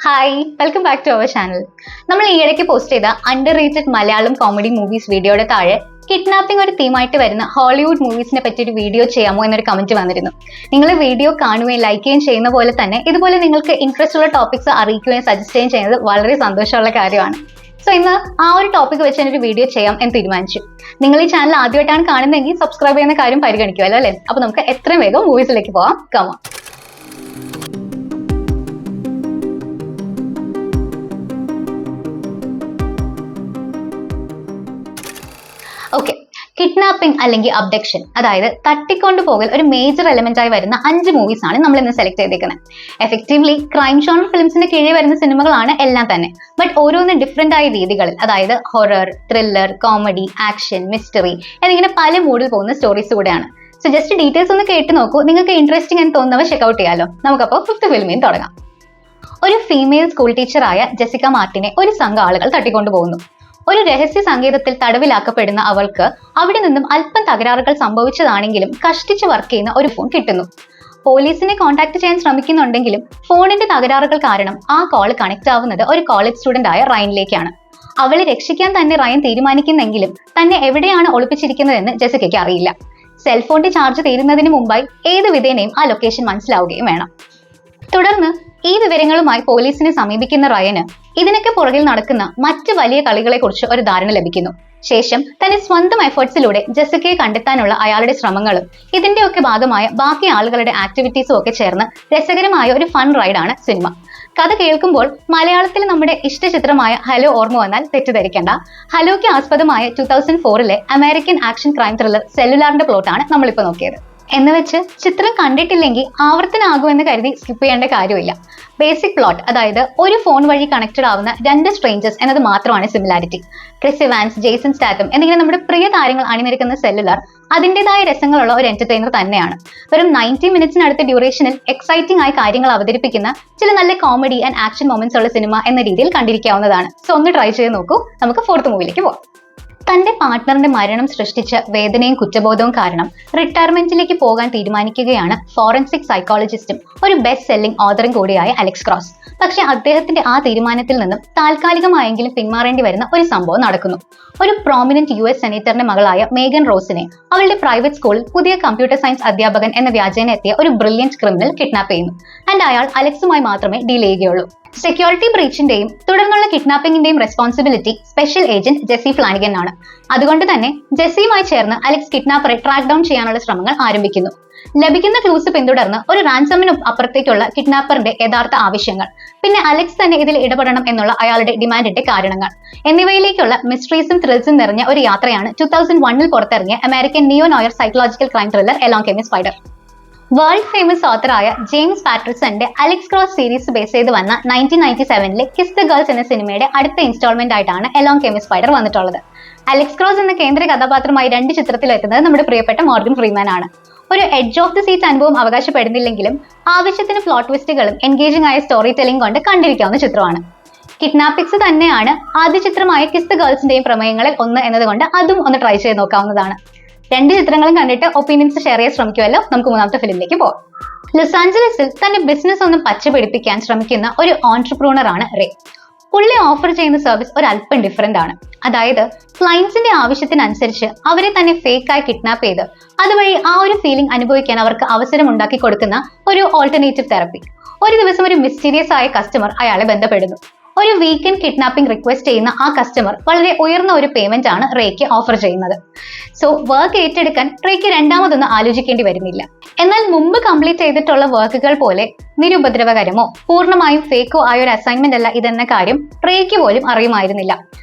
Hi, welcome back to our channel. നമ്മൾ ഈയിടയ്ക്ക് post ചെയ്ത under rated Malayalam comedy movies വീഡിയോയുടെ താഴെ കിഡ്നാപ്പിംഗ് ഒരു തീമായിട്ട് വരുന്ന ഹോളിവുഡ് മൂവീസിനെ പറ്റി ഒരു വീഡിയോ ചെയ്യാമോ എന്നൊരു കമന്റ് വന്നിരുന്നു. നിങ്ങൾ വീഡിയോ കാണുകയും ലൈക്ക് ചെയ്യുകയും ചെയ്യുന്ന പോലെ തന്നെ ഇതുപോലെ നിങ്ങൾക്ക് ഇൻട്രസ്റ്റ് ഉള്ള ടോപ്പിക്സ് അറിയിക്കുകയും സജസ്റ്റ് ചെയ്യുകയും ചെയ്യുന്നത് വളരെ സന്തോഷമുള്ള കാര്യമാണ്. സോ ഇന്ന് ആ ഒരു ടോപ്പിക് വെച്ച് തന്നെ ഒരു വീഡിയോ ചെയ്യാം എന്ന് തീരുമാനിച്ചു. നിങ്ങൾ ഈ ചാനൽ ആദ്യമായിട്ടാണ് കാണുന്നതെങ്കിൽ സബ്സ്ക്രൈബ് ചെയ്യുന്ന കാര്യം പരിഗണിക്കുമല്ലോ അല്ലേ? അപ്പൊ നമുക്ക് എത്രയും വേഗം മൂവീസിലേക്ക് പോവാം. കമാ. ഓക്കെ, കിഡ്നാപ്പിംഗ് അല്ലെങ്കിൽ അബ്ഡക്ഷൻ, അതായത് തട്ടിക്കൊണ്ടുപോകൽ ഒരു മേജർ എലമെന്റ് ആയി വരുന്ന 5 മൂവീസ് ആണ് നമ്മൾ ഇന്ന് സെലക്ട് ചെയ്തേക്കുന്നത്. എഫക്റ്റീവ്ലി ക്രൈം ജോണർ ഫിലിംസിന്റെ കീഴിൽ വരുന്ന സിനിമകളാണ് എല്ലാം തന്നെ. ബട്ട് ഓരോന്നും ഡിഫറെന്റ് ആയ രീതികളിൽ, അതായത് horror, thriller, comedy, action, mystery എന്നിങ്ങനെ പല മൂഡിൽ പോകുന്ന സ്റ്റോറീസ് കൂടെയാണ്. സോ ജസ്റ്റ് ഡീറ്റെയിൽസ് ഒന്ന് കേട്ട് നോക്കൂ. നിങ്ങൾക്ക് ഇൻട്രസ്റ്റിംഗ് എന്ന് തോന്നുന്നവ ചെക്ക്ഔട്ട് ചെയ്യാലോ. നമുക്കപ്പോൾ 5th ഫിലിമിൽ തുടങ്ങാം. ഒരു ഫീമെയിൽ സ്കൂൾ ടീച്ചറായ ജെസിക്ക മാർട്ടിനെ ഒരു സംഘം ആളുകൾ തട്ടിക്കൊണ്ടുപോകുന്നു. ഒരു രഹസ്യ സംഗീതത്തിൽ തടവിലാക്കപ്പെടുന്ന അവൾക്ക് അവിടെ നിന്നും അല്പം തകരാറുകൾ സംഭവിച്ചതാണെങ്കിലും കഷ്ടിച്ച് വർക്ക് ചെയ്യുന്ന ഒരു ഫോൺ കിട്ടുന്നു. പോലീസിനെ കോൺടാക്ട് ചെയ്യാൻ ശ്രമിക്കുന്നുണ്ടെങ്കിലും ഫോണിന്റെ തകരാറുകൾ കാരണം ആ കോൾ കണക്ട് ആവുന്നത് ഒരു കോളേജ് സ്റ്റുഡന്റ് ആയ റയനിലേക്കാണ്. അവളെ രക്ഷിക്കാൻ തന്നെ റയൻ തീരുമാനിക്കുന്നെങ്കിലും തന്നെ എവിടെയാണ് ഒളിപ്പിച്ചിരിക്കുന്നതെന്ന് ജെസിക്കയ്ക്ക് അറിയില്ല. സെൽഫോണിന്റെ ചാർജ് തീരുന്നതിന് മുമ്പായി ഏത് വിധേനയും ആ ലൊക്കേഷൻ മനസ്സിലാവുകയും വേണം. തുടർന്ന് ഈ വിവരങ്ങളുമായി പോലീസിനെ സമീപിക്കുന്ന റയന് ഇതിനൊക്കെ പുറകിൽ നടക്കുന്ന മറ്റ് വലിയ കളികളെ കുറിച്ച് ഒരു ധാരണ ലഭിക്കുന്നു. ശേഷം തന്റെ സ്വന്തം എഫേർട്സിലൂടെ ജെസിക്കയെ കണ്ടെത്താനുള്ള അയാളുടെ ശ്രമങ്ങളും ഇതിന്റെയൊക്കെ ഭാഗമായ ബാക്കി ആളുകളുടെ ആക്ടിവിറ്റീസും ഒക്കെ ചേർന്ന് രസകരമായ ഒരു ഫൺ റൈഡാണ് സിനിമ. കഥ കേൾക്കുമ്പോൾ മലയാളത്തിൽ നമ്മുടെ ഇഷ്ടചിത്രമായ ഹലോ ഓർമ്മ വന്നാൽ തെറ്റിദ്ധരിക്കേണ്ട. ഹലോയ്ക്ക് ആസ്പദമായ 2004 അമേരിക്കൻ ആക്ഷൻ ക്രൈം ത്രില്ലർ സെല്ലുലാറിന്റെ പ്ലോട്ടാണ് നമ്മളിപ്പോൾ നോക്കിയത്. എന്ന് വെച്ച് ചിത്രം കണ്ടിട്ടില്ലെങ്കിൽ ആവർത്തനാകുമെന്ന് കരുതി സ്കിപ്പ് ചെയ്യേണ്ട കാര്യമില്ല. ബേസിക് പ്ലോട്ട്, അതായത് ഒരു ഫോൺ വഴി കണക്റ്റഡ് ആവുന്ന 2 സ്ട്രേഞ്ചേഴ്സ് എന്നത് മാത്രമാണ് സിമിലാരിറ്റി. ക്രിസ് ഇവാൻസ്, ജേസൺ സ്റ്റാത്തം എന്നിങ്ങനെ നമ്മുടെ പ്രിയ താരങ്ങൾ അണിനിരക്കുന്ന സെല്ലുലാർ അതിൻ്റെതായ രസങ്ങളുള്ള ഒരു എന്റർടൈനർ തന്നെയാണ്. വെറും 90 മിനിറ്റ്സിനടുത്ത ഡ്യൂറേഷനിൽ എക്സൈറ്റിംഗ് ആയ കാര്യങ്ങൾ അവതരിപ്പിക്കുന്ന ചില നല്ല കോമഡി ആൻഡ് ആക്ഷൻ മൊമെന്റ്സ് ഉള്ള സിനിമ എന്ന രീതിയിൽ കണ്ടിരിക്കാവുന്നതാണ്. സോ ഒന്ന് ട്രൈ ചെയ്ത് നോക്കൂ. നമുക്ക് 4th മൂവിയിലേക്ക് പോകാം. തന്റെ പാർട്ട്ണറിന്റെ മരണം സൃഷ്ടിച്ച വേദനയും കുറ്റബോധവും കാരണം റിട്ടയർമെന്റിലേക്ക് പോകാൻ തീരുമാനിക്കുകയാണ് ഫോറൻസിക് സൈക്കോളജിസ്റ്റും ഒരു ബെസ്റ്റ് സെല്ലിംഗ് ഓതറും കൂടിയായ അലക്സ് ക്രോസ്. പക്ഷെ അദ്ദേഹത്തിന്റെ ആ തീരുമാനത്തിൽ നിന്നും താൽക്കാലികമായെങ്കിലും പിന്മാറേണ്ടി വരുന്ന ഒരു സംഭവം നടക്കുന്നു. ഒരു പ്രോമിനന്റ് US സെനേറ്ററിന്റെ മകളായ മേഗൻ റോസിനെ അവളുടെ പ്രൈവറ്റ് സ്കൂളിൽ പുതിയ കമ്പ്യൂട്ടർ സയൻസ് അധ്യാപകൻ എന്ന വ്യാജേന എത്തിയ ഒരു ബ്രില്യന്റ് ക്രിമിനൽ കിഡ്നാപ്പ് ചെയ്യുന്നു. ആൻഡ് അയാൾ അലക്സുമായി മാത്രമേ ഡീൽ ചെയ്യുകയുള്ളൂ. സെക്യൂരിറ്റി ബ്രീച്ചിന്റെയും തുടർന്നുള്ള കിഡ്നാപ്പിംഗിന്റെയും റെസ്പോൺസിബിലിറ്റി സ്പെഷ്യൽ ഏജന്റ് ജെസ്സി ഫ്ലാനിഗൻ ആണ്. അതുകൊണ്ട് തന്നെ ജെസ്സിയുമായി ചേർന്ന് അലക്സ് കിഡ്നാപ്പറെ ട്രാക്ക് ഡൗൺ ചെയ്യാനുള്ള ശ്രമങ്ങൾ ആരംഭിക്കുന്നു. ലഭിക്കുന്ന ക്ലൂസ് പിന്തുടർന്ന് ഒരു റാൻസമിന് അപ്പുറത്തേക്കുള്ള കിഡ്നാപ്പറിന്റെ യഥാർത്ഥ ആവശ്യങ്ങൾ, പിന്നെ അലക്സ് തന്നെ ഇതിൽ ഇടപെടണം എന്നുള്ള അയാളുടെ ഡിമാൻഡിന്റെ കാരണങ്ങൾ എന്നിവയിലേക്കുള്ള മിസ്റ്ററീസും ത്രിൽസും നിറഞ്ഞ ഒരു യാത്രയാണ് 2001 പുറത്തിറങ്ങിയ American neo noir psychological crime thriller along came a spider. World famous ഓത്തറായ ജെയിംസ് പാട്രിസന്റെ അലക്സ് ക്രോസ് സീരീസ് ബേസ് ചെയ്ത് വന്ന 1997 കിസ് ദ ഗേൾസ് എന്ന സിനിമയുടെ അടുത്ത ഇൻസ്റ്റാൾമെന്റ് ആയിട്ടാണ് എലോങ് കെയിം എ സ്പൈഡർ വന്നിട്ടുള്ളത്. അലക്സ് ക്രോസ് എന്ന കേന്ദ്ര കഥാപാത്രമായി 2 ചിത്രത്തിലെത്തുന്നത് നമ്മുടെ പ്രിയപ്പെട്ട മോർഗൻ ഫ്രീമാൻ ആണ്. ഒരു എഡ്ജ് ഓഫ് ദി സീറ്റ് അനുഭവം അവകാശപ്പെടുന്നില്ലെങ്കിലും ആവശ്യത്തിന് പ്ലോട്ട് ട്വിസ്റ്റുകളും എൻഗേജിംഗ് ആയ സ്റ്റോറി ടെല്ലിംഗ് കൊണ്ട് കണ്ടിരിക്കാവുന്ന ചിത്രമാണ്. കിഡ്നാപ്പിക്സ് തന്നെയാണ് ആദ്യ ചിത്രമായ കിസ് ദ ഗേൾസിന്റെയും പ്രമേയങ്ങളിൽ ഒന്ന് എന്നതുകൊണ്ട് അതും ഒന്ന് ട്രൈ ചെയ്ത് നോക്കാവുന്നതാണ്. 2 ചിത്രങ്ങളും കണ്ടിട്ട് ഒപ്പീനിയൻസ് ഷെയർ ചെയ്യാൻ ശ്രമിക്കുമല്ലോ. നമുക്ക് 3ാമത്തെ ഫിലിമിലേക്ക് പോകാം. ലോസ് ആഞ്ചലസിൽ തന്റെ ബിസിനസ് ഒന്ന് പച്ചപിടിപ്പിക്കാൻ ശ്രമിക്കുന്ന ഒരു ഓൺട്രപ്രൂണർ ആണ് റേ. പുള്ളി ഓഫർ ചെയ്യുന്ന സർവീസ് ഒരു അല്പം ഡിഫറെന്റ് ആണ്. അതായത് ക്ലയൻസിന്റെ ആവശ്യത്തിനനുസരിച്ച് അവരെ തന്നെ ഫേക്കായി കിഡ്നാപ്പ് ചെയ്ത് അതുവഴി ആ ഒരു ഫീലിംഗ് അനുഭവിക്കാൻ അവർക്ക് അവസരം ഉണ്ടാക്കി കൊടുക്കുന്ന ഒരു ഓൾട്ടർനേറ്റീവ് തെറപ്പി. ഒരു ദിവസം ഒരു മിസ്റ്റീരിയസ് ആയ കസ്റ്റമർ അയാളെ ബന്ധപ്പെടുന്നു. ഒരു വീക്കെൻഡ് കിഡ്നാപ്പിംഗ് റിക്വസ്റ്റ് ചെയ്യുന്ന ആ കസ്റ്റമർ വളരെ ഉയർന്ന ഒരു പേയ്മെന്റ് ആണ് റേക്ക് ഓഫർ ചെയ്യുന്നത്. സോ വർക്ക് ഏറ്റെടുക്കാൻ റേക്ക് രണ്ടാമതൊന്നും ആലോചിക്കേണ്ടി വരുന്നില്ല. എന്നാൽ മുമ്പ് കംപ്ലീറ്റ് ചെയ്തിട്ടുള്ള വർക്കുകൾ പോലെ നിരുപദ്രവകരമോ പൂർണ്ണമായും ഫേക്കോ ആയ ഒരു അസൈൻമെന്റ് അല്ല ഇതെന്ന കാര്യം റേക്ക് പോലും അറിയുമായിരുന്നില്ല.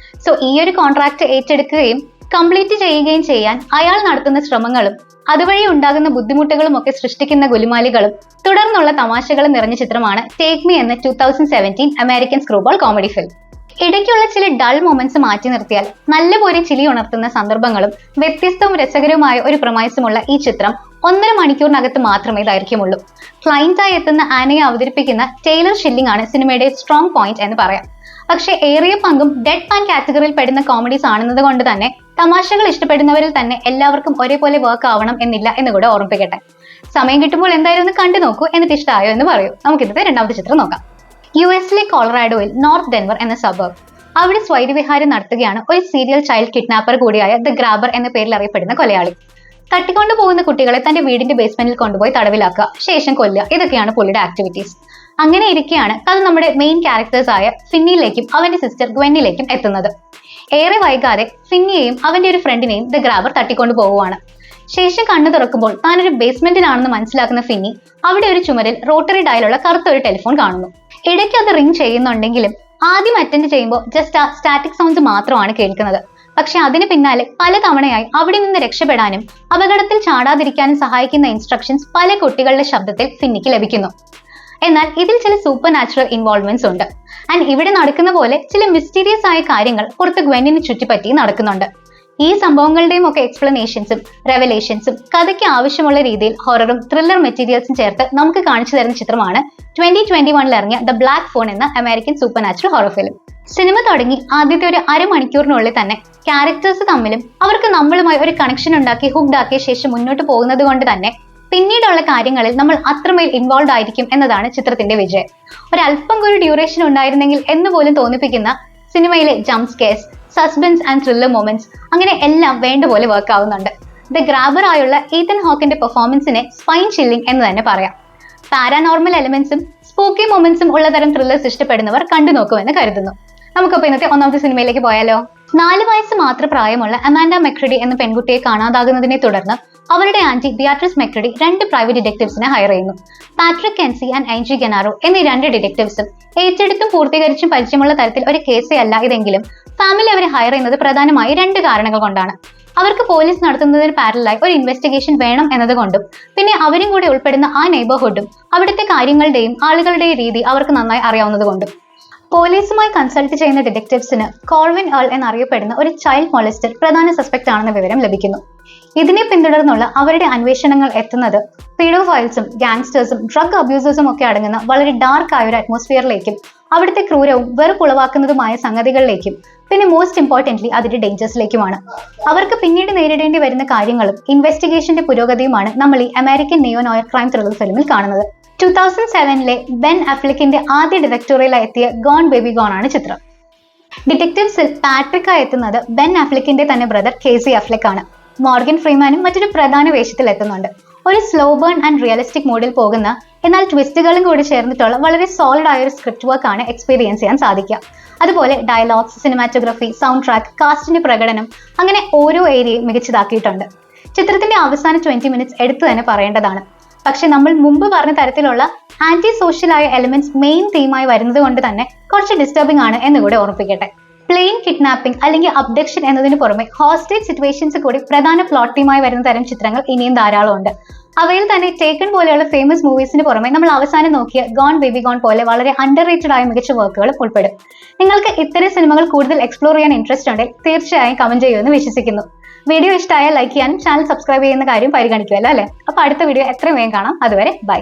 സോ ഈ ഒരു കോൺട്രാക്ട് ഏറ്റെടുക്കുകയും കംപ്ലീറ്റ് ചെയ്യുകയും ചെയ്യാൻ അയാൾ നടത്തുന്ന ശ്രമങ്ങളും അതുവഴി ഉണ്ടാകുന്ന ബുദ്ധിമുട്ടുകളും ഒക്കെ സൃഷ്ടിക്കുന്ന ഗുലുമാലികളും തുടർന്നുള്ള തമാശകളും നിറഞ്ഞ ചിത്രമാണ് ടേക്ക് മീ എന്ന 2017 അമേരിക്കൻ സ്ക്രൂബോൾ കോമഡി ഫിലിം. ഇടയ്ക്കുള്ള ചില ഡൾ മൊമെന്റ്സ് മാറ്റി നിർത്തിയാൽ നല്ലപോലെ ചിരി ഉണർത്തുന്ന സന്ദർഭങ്ങളും വ്യത്യസ്തവും രസകരവുമായ ഒരു പ്രമൈസുമുള്ള ഈ ചിത്രം 1.5 മണിക്കൂറിനകത്ത് മാത്രമേ ദൈർഘ്യമുള്ളൂ. ക്ലയന്റായി എത്തുന്ന ആനയെ അവതരിപ്പിക്കുന്ന ടൈലർ ഷില്ലിംഗ് ആണ് സിനിമയുടെ സ്ട്രോങ് പോയിന്റ് എന്ന് പറയാം. പക്ഷെ ഏറിയ പങ്കും ഡെഡ് പാൻ കാറ്റഗറിയിൽ പെടുന്ന കോമഡീസ് ആണെന്നത് കൊണ്ട് തന്നെ തമാശകൾ ഇഷ്ടപ്പെടുന്നവരിൽ തന്നെ എല്ലാവർക്കും ഒരേപോലെ വർക്ക് ആവണം എന്നില്ല എന്ന് കൂടെ ഓർമ്മിപ്പിക്കട്ടെ. സമയം കിട്ടുമ്പോൾ എന്തായാലും ഒന്ന് കണ്ടു നോക്കൂ. എന്നിട്ട് ഇഷ്ടമായോ എന്ന് പറയൂ. നമുക്കിന്നത്തെ 2ാമത്തെ ചിത്രം നോക്കാം. US കൊളറാഡോയിൽ നോർത്ത് ഡെൻവർ എന്ന സബർബ്. അവിടെ സ്വൈരവിഹാരം നടത്തുകയാണ് ഒരു സീരിയൽ ചൈൽഡ് കിഡ്നാപ്പർ കൂടിയായ ദ ഗ്രാബർ എന്ന പേരിൽ അറിയപ്പെടുന്ന കൊലയാളി. തട്ടിക്കൊണ്ടു പോകുന്ന കുട്ടികളെ തന്റെ വീടിന്റെ ബേസ്മെന്റിൽ കൊണ്ടുപോയി തടവിലാക്കുക, ശേഷം കൊല്ലുക, ഇതൊക്കെയാണ് പുള്ളിയുടെ ആക്ടിവിറ്റീസ്. അങ്ങനെ ഇരിക്കെയാണ് കഥ നമ്മുടെ മെയിൻ ക്യാരക്ടേഴ്സ് ആയ ഫിന്നിയിലേക്കും അവന്റെ സിസ്റ്റർ ഗ്വെന്നിലേക്കും എത്തുന്നത്. ഏറെ വൈകാതെ ഫിന്നിയെയും അവന്റെ ഒരു ഫ്രണ്ടിനെയും ദ ഗ്രാബർ തട്ടിക്കൊണ്ടു പോവുകയാണ്. ശേഷം കണ്ണു തുറക്കുമ്പോൾ താനൊരു ബേസ്മെന്റിലാണെന്ന് മനസ്സിലാക്കുന്ന ഫിന്നി അവിടെ ഒരു ചുമരിൽ റോട്ടറി ഡയലുള്ള കറുത്ത ഒരു ടെലിഫോൺ കാണുന്നു. ഇടയ്ക്ക് അത് റിംഗ് ചെയ്യുന്നുണ്ടെങ്കിലും ആദ്യം അറ്റൻഡ് ചെയ്യുമ്പോൾ ജസ്റ്റ് ആ സ്റ്റാറ്റിക് സൗണ്ട്സ് മാത്രമാണ് കേൾക്കുന്നത്. പക്ഷെ അതിന് പിന്നാലെ പല തവണയായി അവിടെ നിന്ന് രക്ഷപ്പെടാനും അപകടത്തിൽ ചാടാതിരിക്കാനും സഹായിക്കുന്ന ഇൻസ്ട്രക്ഷൻസ് പല കുട്ടികളുടെ ശബ്ദത്തിൽ ഫിന്നിക്ക് ലഭിക്കുന്നു. എന്നാൽ ഇതിൽ ചില സൂപ്പർ നാച്ചുറൽ ഇൻവോൾവ്മെന്റ്സ് ഉണ്ട്. ആൻഡ് ഇവിടെ നടക്കുന്ന പോലെ ചില മിസ്റ്റീരിയസ് ആയ കാര്യങ്ങൾ പുറത്ത് ഗ്വെന്നിന് ചുറ്റിപ്പറ്റി നടക്കുന്നുണ്ട്. ഈ സംഭവങ്ങളുടെയും ഒക്കെ എക്സ്പ്ലനേഷൻസും റെവലേഷൻസും കഥയ്ക്ക് ആവശ്യമുള്ള രീതിയിൽ ഹൊററും ത്രില്ലർ മെറ്റീരിയൽസും ചേർത്ത് നമുക്ക് കാണിച്ചു തരുന്ന ചിത്രമാണ് 2021 ഇറങ്ങിയ ദ ബ്ലാക്ക് ഫോൺ എന്ന American super natural horror film. Cinema തുടങ്ങി ആദ്യത്തെ ഒരു അരമണിക്കൂറിനുള്ളിൽ തന്നെ ക്യാരക്ടേഴ്സ് തമ്മിലും അവർക്ക് നമ്മളുമായി ഒരു കണക്ഷൻ ഉണ്ടാക്കി ഹുക്ഡ് ആക്കിയ ശേഷം മുന്നോട്ട് പോകുന്നത് കൊണ്ട് തന്നെ പിന്നീടുള്ള കാര്യങ്ങളിൽ നമ്മൾ അത്രമേൽ ഇൻവോൾവ് ആയിരിക്കും എന്നതാണ് ചിത്രത്തിന്റെ വിജയം. ഒരല്പം ഒരു ഡ്യൂറേഷൻ ഉണ്ടായിരുന്നെങ്കിൽ എന്ന് പോലും തോന്നിപ്പിക്കുന്ന സിനിമയിലെ jump scarce, suspense and thriller moments, അങ്ങനെ എല്ലാം വേണ്ട പോലെ വർക്ക് ആവുന്നുണ്ട്. ദ ഗ്രാബർ ആയുള്ള ഈതൻ ഹോക്കിന്റെ പെർഫോമൻസിനെ സ്പൈൻ ചില്ലിംഗ് എന്ന് തന്നെ പറയാം. പാരാനോർമൽ എലിമെന്റ്സും സ്പൂക്കി മൊമെന്റ്സും ഉള്ള തരം ത്രില്ലേഴ്സ് ഇഷ്ടപ്പെടുന്നവർ കണ്ടു നോക്കുമെന്ന് കരുതുന്നു. നമുക്കപ്പോൾ ഇന്നത്തെ ഒന്നാമത്തെ സിനിമയിലേക്ക് പോയാലോ? 4 വയസ്സ് മാത്രം പ്രായമുള്ള അമാൻഡ മെക്രഡി എന്ന പെൺകുട്ടിയെ കാണാതാകുന്നതിനെ തുടർന്ന് അവരുടെ ആന്റി ബിയാട്രിസ് മെക്രഡി 2 പ്രൈവറ്റ് ഡിറ്റക്ടീവ്സിനെ ഹയർ ചെയ്യുന്നു. പാട്രിക് കെൻസി ആൻഡ് ആൻജി ഗനാറോ എന്നീ 2 ഡിറ്റക്ടീവ്സും ഏറ്റെടുത്തും പൂർത്തീകരിച്ചും പരിചയമുള്ള തരത്തിൽ ഒരു കേസേ അല്ല ഇതെങ്കിലും ഫാമിലി അവരെ ഹയർ ചെയ്യുന്നത് പ്രധാനമായി 2 കാരണങ്ങൾ കൊണ്ടാണ്. അവർക്ക് പോലീസ് നടത്തുന്നതിന് പാരലായി ഒരു ഇൻവെസ്റ്റിഗേഷൻ വേണം എന്നതുകൊണ്ടും പിന്നെ അവരും കൂടെ ഉൾപ്പെടുന്ന ആ നെയ്ബർഹുഡും അവിടുത്തെ കാര്യങ്ങളുടെയും ആളുകളുടെയും രീതി അവർക്ക് നന്നായി അറിയാവുന്നതുകൊണ്ടും. പോലീസുമായി കൺസൾട്ട് ചെയ്യുന്ന ഡിറ്റക്ടീവ്സിന് കോർവിൻ ഏൾ എന്നറിയപ്പെടുന്ന ഒരു ചൈൽഡ് മോളസ്റ്റർ പ്രധാന സസ്പെക്ട് ആണെന്ന വിവരം ലഭിക്കുന്നു. ഇതിനെ പിന്തുടർന്നുള്ള അവരുടെ അന്വേഷണങ്ങൾ എത്തുന്നത് പീഡോഫൈൽസും ഗാങ്സ്റ്റേഴ്സും ഡ്രഗ് അബ്യൂസേഴ്സും ഒക്കെ അടങ്ങുന്ന വളരെ ഡാർക്ക് ആയ ഒരു അറ്റ്മോസ്ഫിയറിലേക്കും അവിടുത്തെ ക്രൂരവും വെറുപ്പുളവാക്കുന്നതുമായ സംഗതികളിലേക്കും പിന്നെ മോസ്റ്റ് ഇമ്പോർട്ടൻ്റ്ലി അതിന്റെ ഡേഞ്ചേഴ്സിലേക്കുമാണ്. അവർക്ക് പിന്നീട് നേരിടേണ്ടി വരുന്ന കാര്യങ്ങളും ഇൻവെസ്റ്റിഗേഷന്റെ പുരോഗതിയുമാണ് നമ്മൾ ഈ American neo noir crime thriller ഫിലിമിൽ കാണുന്നത്. 2007 ബെൻ അഫ്ലെക്കിന്റെ ആദ്യ ഡയറക്ടോറിയലായി എത്തിയ ഗോൺ ബേബി ഗോൺ ആണ് ചിത്രം. ഡിറ്റക്ടീവ്സിൽ പാട്രിക്കായി എത്തുന്നത് ബെൻ അഫ്ലെക്കിന്റെ തന്നെ ബ്രദർ കേസി അഫ്ലെക്ക് ആണ്. മോർഗൻ ഫ്രീമാനും മറ്റൊരു പ്രധാന വേഷത്തിൽ എത്തുന്നുണ്ട്. ഒരു സ്ലോ ബേൺ ആൻഡ് റിയലിസ്റ്റിക് മോഡിൽ പോകുന്ന എന്നാൽ ട്വിസ്റ്റുകളും കൂടി ചേർന്നിട്ടുള്ള വളരെ സോളിഡ് ആയ ഒരു സ്ക്രിപ്റ്റ് വർക്ക് ആണ് എക്സ്പീരിയൻസ് ചെയ്യാൻ സാധിക്കുക. അതുപോലെ ഡയലോഗ്സ്, സിനിമാറ്റോഗ്രഫി, സൗണ്ട് ട്രാക്ക്, കാസ്റ്റിന്റെ പ്രകടനം, അങ്ങനെ ഓരോ ഏരിയയും മികച്ചതാക്കിയിട്ടുണ്ട്. ചിത്രത്തിന്റെ അവസാന 20 മിനിറ്റ്സ് എടുത്തു തന്നെ പറയേണ്ടതാണ്. പക്ഷെ നമ്മൾ മുമ്പ് പറഞ്ഞ തരത്തിലുള്ള ആന്റി സോഷ്യൽ ആയ എലിമെന്റ്സ് മെയിൻ തീമായി വരുന്നത് കൊണ്ട് തന്നെ കുറച്ച് ഡിസ്റ്റർബിംഗ് ആണ് എന്നുകൂടെ ഓർമ്മിപ്പിക്കട്ടെ. പ്ലെയിൻ കിഡ്നാപ്പിംഗ് അല്ലെങ്കിൽ അബ്ഡക്ഷൻ എന്നതിന് പുറമെ ഹോസ്റ്റേജ് സിറ്റുവേഷൻസ് കൂടി പ്രധാന പ്ലോട്ട് തീമായി വരുന്ന തരം ചിത്രങ്ങൾ ഇനിയും ധാരാളം ഉണ്ട്. അവയിൽ തന്നെ ടേക്കൺ പോലെയുള്ള ഫേമസ് മൂവീസിന് പുറമെ നമ്മൾ അവസാനം നോക്കിയ ഗോൺ ബേബി ഗോൺ പോലെ വളരെ അണ്ടർ റേറ്റഡ് ആയ മികച്ച വർക്കുകളും ഉൾപ്പെടും. നിങ്ങൾക്ക് ഇത്തരം സിനിമകൾ കൂടുതൽ എക്സ്പ്ലോർ ചെയ്യാൻ ഇൻട്രസ്റ്റ് ഉണ്ടെങ്കിൽ തീർച്ചയായും കമന്റ് ചെയ്യുമെന്ന് വിശ്വസിക്കുന്നു. വീഡിയോ ഇഷ്ടമായാൽ ലൈക്ക് ചെയ്യാനും ചാനൽ സബ്സ്ക്രൈബ് ചെയ്യുന്ന കാര്യം പരിഗണിക്കുമല്ലോ അല്ലേ? അപ്പോൾ അടുത്ത വീഡിയോ എത്രയും വേഗം കാണാം. അതുവരെ ബൈ.